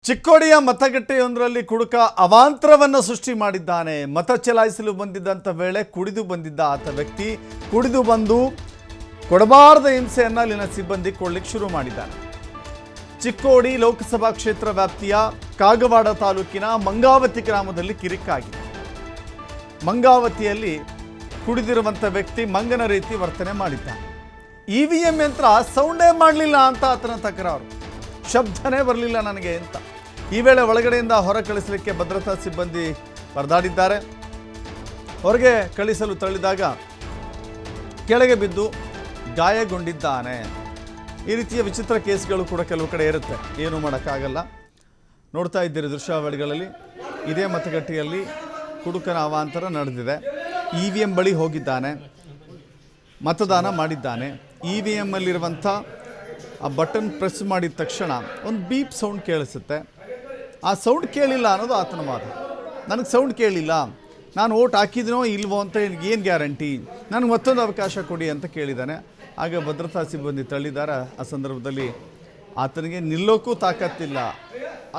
ಚಿಕ್ಕೋಡಿಯ ಮತಗಟ್ಟೆಯೊಂದರಲ್ಲಿ ಕುಡುಕ ಅವಾಂತರವನ್ನು ಸೃಷ್ಟಿ ಮಾಡಿದ್ದಾನೆ. ಮತ ಚಲಾಯಿಸಲು ಬಂದಿದ್ದಂಥ ವೇಳೆ ಕುಡಿದು ಬಂದಿದ್ದ ಆತ ವ್ಯಕ್ತಿ ಕುಡಿದು ಬಂದು ಕೊಡಬಾರದ ಹಿಂಸೆಯನ್ನು ಅಲ್ಲಿನ ಸಿಬ್ಬಂದಿ ಕೊಡ್ಲಿಕ್ಕೆ ಶುರು ಮಾಡಿದ್ದಾನೆ. ಚಿಕ್ಕೋಡಿ ಲೋಕಸಭಾ ಕ್ಷೇತ್ರ ವ್ಯಾಪ್ತಿಯ ಕಾಗವಾಡ ತಾಲೂಕಿನ ಮಂಗಾವತಿ ಗ್ರಾಮದಲ್ಲಿ ಕಿರಿಕಾಗಿದೆ. ಮಂಗಾವತಿಯಲ್ಲಿ ಕುಡಿದಿರುವಂಥ ವ್ಯಕ್ತಿ ಮಂಗನ ರೀತಿ ವರ್ತನೆ ಮಾಡಿದ್ದಾನೆ. EVM ಯಂತ್ರ ಸೌಂಡೇ ಮಾಡಲಿಲ್ಲ ಅಂತ ಆತನ ತಕರಾರು. ಶಬ್ದನೇ ಬರಲಿಲ್ಲ ನನಗೆ ಅಂತ. ಈ ವೇಳೆ ಒಳಗಡೆಯಿಂದ ಹೊರ ಕಳಿಸಲಿಕ್ಕೆ ಭದ್ರತಾ ಸಿಬ್ಬಂದಿ ಪರದಾಡಿದ್ದಾರೆ. ಹೊರಗೆ ಕಳಿಸಲು ತಳ್ಳಿದಾಗ ಕೆಳಗೆ ಬಿದ್ದು ಗಾಯಗೊಂಡಿದ್ದಾನೆ. ಈ ರೀತಿಯ ವಿಚಿತ್ರ ಕೇಸ್ಗಳು ಕೂಡ ಕೆಲವು ಕಡೆ ಇರುತ್ತೆ, ಏನು ಮಾಡೋಕ್ಕಾಗಲ್ಲ. ನೋಡ್ತಾ ಇದ್ದೀರಿ ದೃಶ್ಯಾವಳಿಗಳಲ್ಲಿ. ಇದೇ ಮತಗಟ್ಟೆಯಲ್ಲಿ ಕುಡುಕನ ಅವಾಂತರ ನಡೆದಿದೆ. EVM ಬಳಿ ಹೋಗಿದ್ದಾನೆ, ಮತದಾನ ಮಾಡಿದ್ದಾನೆ. EVM ಅಲ್ಲಿರುವಂಥ ಆ ಬಟನ್ ಪ್ರೆಸ್ ಮಾಡಿದ ತಕ್ಷಣ ಒಂದು ಬೀಪ್ ಸೌಂಡ್ ಕೇಳಿಸುತ್ತೆ. ಆ ಸೌಂಡ್ ಕೇಳಿಲ್ಲ ಅನ್ನೋದು ಆತನ ವಾದ. ನನಗೆ ಸೌಂಡ್ ಕೇಳಿಲ್ಲ, ನಾನು ಓಟ್ ಹಾಕಿದ್ದೀನೋ ಇಲ್ವೋ ಅಂತ ಏನು ಗ್ಯಾರಂಟಿ, ನನಗೆ ಮತ್ತೊಂದು ಅವಕಾಶ ಕೊಡಿ ಅಂತ ಕೇಳಿದ್ದಾನೆ. ಆಗ ಭದ್ರತಾ ಸಿಬ್ಬಂದಿ ತಳ್ಳಿದ್ದಾರೆ. ಆ ಸಂದರ್ಭದಲ್ಲಿ ಆತನಿಗೆ ನಿಲ್ಲೋಕ್ಕೂ ತಾಕತ್ತಿಲ್ಲ.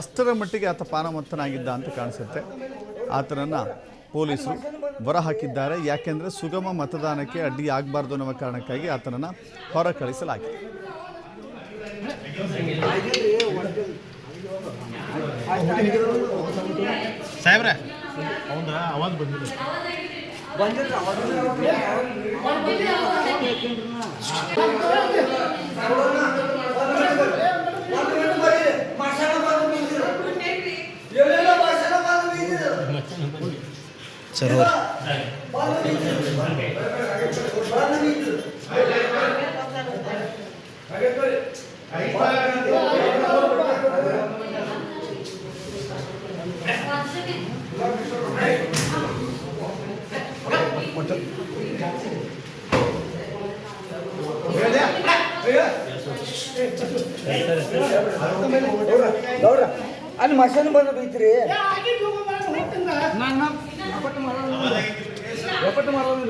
ಅಷ್ಟರ ಮಟ್ಟಿಗೆ ಆತ ಪಾನಮತ್ತನಾಗಿದ್ದ ಅಂತ ಕಾಣಿಸುತ್ತೆ. ಆತನನ್ನು ಪೊಲೀಸರು ಹೊರ ಹಾಕಿದ್ದಾರೆ. ಯಾಕೆಂದರೆ ಸುಗಮ ಮತದಾನಕ್ಕೆ ಅಡ್ಡಿ ಆಗಬಾರ್ದು ಅನ್ನೋ ಕಾರಣಕ್ಕಾಗಿ ಆತನನ್ನು ಹೊರ ಕಳಿಸಲಾಗಿದೆ. ಸಾಹೇಬ್ರೆ ಅವನ ಆವಾಜ್ ಬಂದಿಲ್ಲ. ಸರೋವರ ಅಲ್ಲಿ ಮಸಾಲೆ ಬಂದು ಬೈತ್ರಿ ಒಪ್ಪಟ್ಟು ಮಾಡೋದು